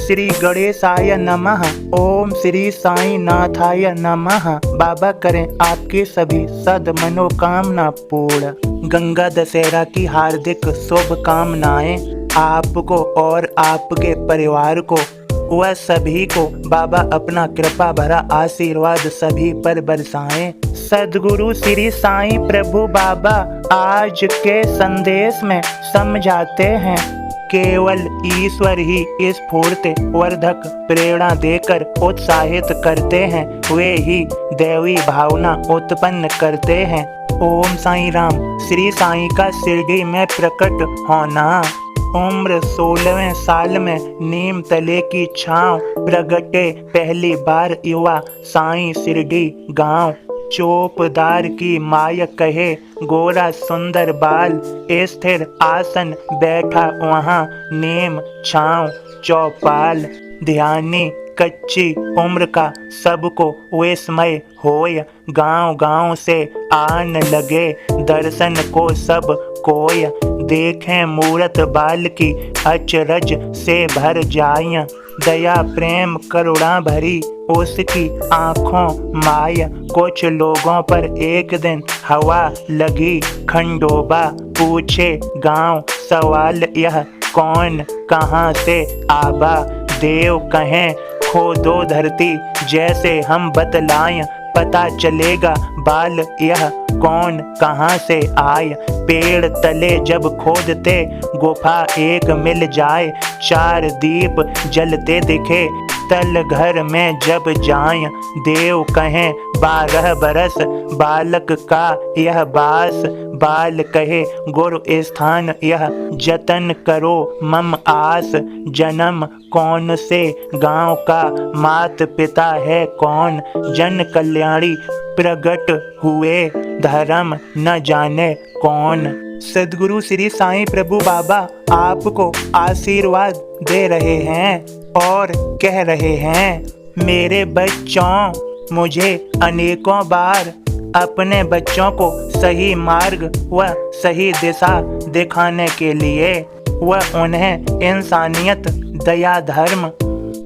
श्री गणेशाय नमः। ओम श्री साई नाथाय नमः। बाबा करें आपकी सभी सद मनोकामना पूर्ण। गंगा दशहरा की हार्दिक शुभकामनाएं आपको और आपके परिवार को वह सभी को बाबा अपना कृपा भरा आशीर्वाद सभी पर बरसाएं। सद्गुरु श्री साई प्रभु बाबा आज के संदेश में समझाते हैं, केवल ईश्वर ही स्फूर्ति वर्धक प्रेरणा देकर उत्साहित करते हैं, वे ही दैवी भावना उत्पन्न करते हैं। ओम साई राम। श्री साई का शिरडी में प्रकट होना। उम्र 16वें साल में नीम तले की छांव प्रगटे पहली बार युवा साई शिरडी गांव। चौपदार की माय कहे गोरा सुंदर बाल, स्थिर आसन बैठा वहाँ नीम छांव चौपाल। ध्यानी कच्ची उम्र का सबको विस्मय होय, गांव गांव से आन लगे दर्शन को सब कोय। देखें मूरत बाल की अचरज से भर जाय, दया प्रेम करुणा भरी उसकी आँखों माय। कुछ लोगों पर एक दिन हवा लगी खंडोबा, पूछे गांव सवाल यह कौन कहाँ से आबा। देव कहें खोदो धरती जैसे हम बतलाएं, पता चलेगा बाल यह कौन कहाँ से आए। पेड़ तले जब खोदते गुफा एक मिल जाए, 4 दीप जलते दिखे तल घर में जब जाएं। देव कहें 12 बरस बालक का यह बास, बाल कहे गुरु स्थान यह जतन करो मम आस। जन्म कौन से गांव का मात पिता है कौन, जन कल्याणी प्रगट हुए धर्म न जाने कौन। सद्गुरु श्री साईं प्रभु बाबा आपको आशीर्वाद दे रहे हैं और कह रहे हैं, मेरे बच्चों मुझे अनेकों बार अपने बच्चों को सही मार्ग व सही दिशा दिखाने के लिए व उन्हें इंसानियत दया धर्म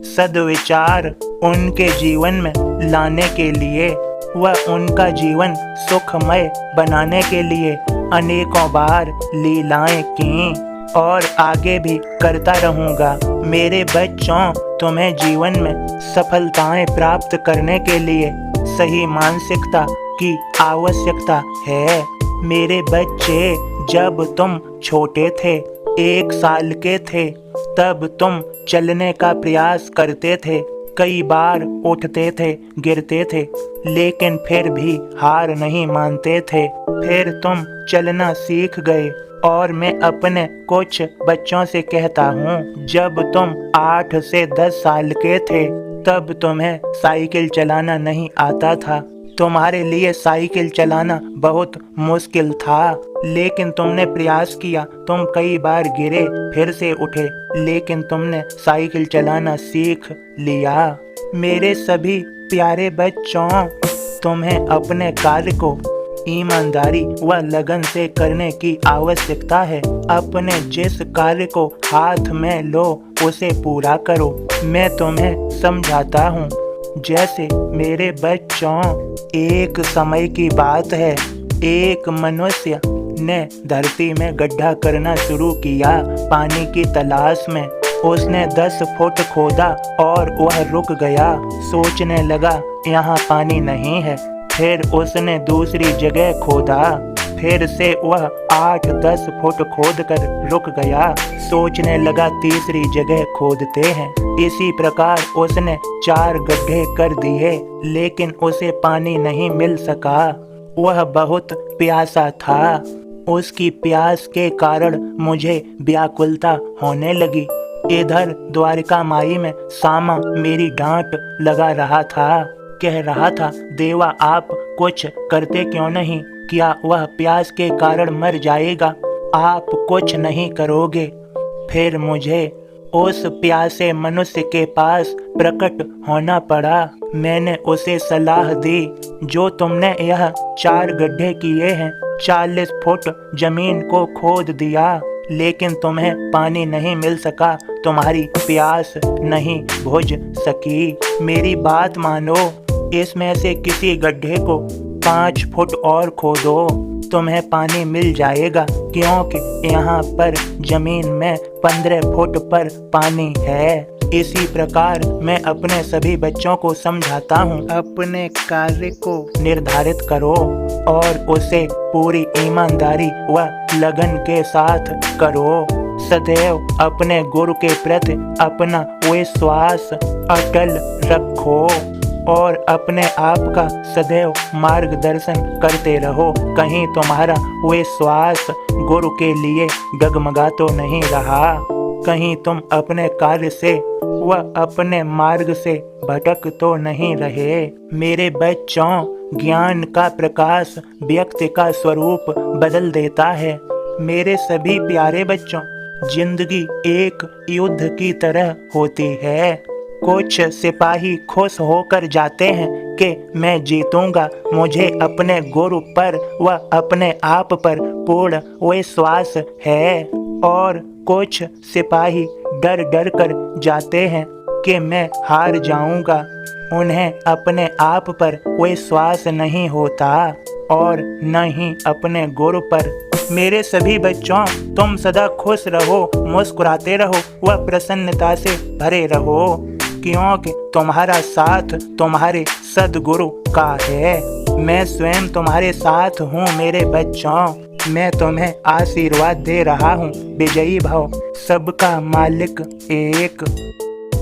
सद्विचार उनके जीवन में लाने के लिए व उनका जीवन सुखमय बनाने के लिए अनेकों बार लीलाएं की और आगे भी करता रहूंगा। मेरे बच्चों तुम्हें जीवन में सफलताएं प्राप्त करने के लिए सही मानसिकता की आवश्यकता है। मेरे बच्चे जब तुम छोटे थे 1 साल के थे तब तुम चलने का प्रयास करते थे, कई बार उठते थे गिरते थे लेकिन फिर भी हार नहीं मानते थे। फिर तुम चलना सीख गए और मैं अपने कुछ बच्चों से कहता हूँ, जब तुम 8 से 10 साल के थे तब तुम्हें साइकिल चलाना नहीं आता था। तुम्हारे लिए साइकिल चलाना बहुत मुश्किल था लेकिन तुमने प्रयास किया, तुम कई बार गिरे फिर से उठे लेकिन तुमने साइकिल चलाना सीख लिया। मेरे सभी प्यारे बच्चों, तुम्हें अपने कार्य को ईमानदारी व लगन से करने की आवश्यकता है। अपने जिस कार्य को हाथ में लो उसे पूरा करो। मैं तुम्हें समझाता हूँ, जैसे मेरे बच्चों, एक समय की बात है, एक मनुष्य ने धरती में गड्ढा करना शुरू किया पानी की तलाश में। उसने 10 फुट खोदा और वह रुक गया, सोचने लगा यहाँ पानी नहीं है। फिर उसने दूसरी जगह खोदा, फिर से वह 8-10 फुट खोदकर रुक गया, सोचने लगा तीसरी जगह खोदते हैं। इसी प्रकार उसने 4 गड्ढे कर दिए लेकिन उसे पानी नहीं मिल सका। वह बहुत प्यासा था। उसकी प्यास के कारण मुझे व्याकुलता होने लगी। इधर द्वारिका माई में सामा मेरी डांट लगा रहा था, कह रहा था, देवा आप कुछ करते क्यों नहीं, क्या वह प्यास के कारण मर जाएगा, आप कुछ नहीं करोगे। फिर मुझे उस प्यासे मनुष्य के पास प्रकट होना पड़ा। मैंने उसे सलाह दी, जो तुमने यह 4 गड्ढे किए हैं, 40 फुट जमीन को खोद दिया लेकिन तुम्हें पानी नहीं मिल सका, तुम्हारी प्यास नहीं बुझ सकी। मेरी बात मानो, इसमें से किसी गड्ढे को 5 फुट और खोदो, तुम्हें पानी मिल जाएगा, क्योंकि यहाँ पर जमीन में 15 फुट पर पानी है। इसी प्रकार मैं अपने सभी बच्चों को समझाता हूँ, अपने कार्य को निर्धारित करो और उसे पूरी ईमानदारी व लगन के साथ करो। सदैव अपने गुरु के प्रति अपना विश्वास अटल रखो और अपने आप का सदैव मार्गदर्शन करते रहो। कहीं तुम्हारा विश्वास गुरु के लिए डगमगा तो नहीं रहा, कहीं तुम अपने कार्य से व अपने मार्ग से भटक तो नहीं रहे। मेरे बच्चों, ज्ञान का प्रकाश व्यक्ति का स्वरूप बदल देता है। मेरे सभी प्यारे बच्चों, जिंदगी एक युद्ध की तरह होती है। कुछ सिपाही खुश होकर जाते हैं कि मैं जीतूंगा, मुझे अपने गुरु पर व अपने आप पर पूर्ण विश्वास है। और कुछ सिपाही डर डर कर जाते हैं कि मैं हार जाऊंगा, उन्हें अपने आप पर विश्वास नहीं होता और न ही अपने गुरु पर। मेरे सभी बच्चों, तुम सदा खुश रहो, मुस्कुराते रहो व प्रसन्नता से भरे रहो, क्योंकि तुम्हारा साथ तुम्हारे सद्गुरु का है। मैं स्वयं तुम्हारे साथ हूँ मेरे बच्चों। मैं तुम्हें आशीर्वाद दे रहा हूँ। विजयी भव। सबका मालिक एक।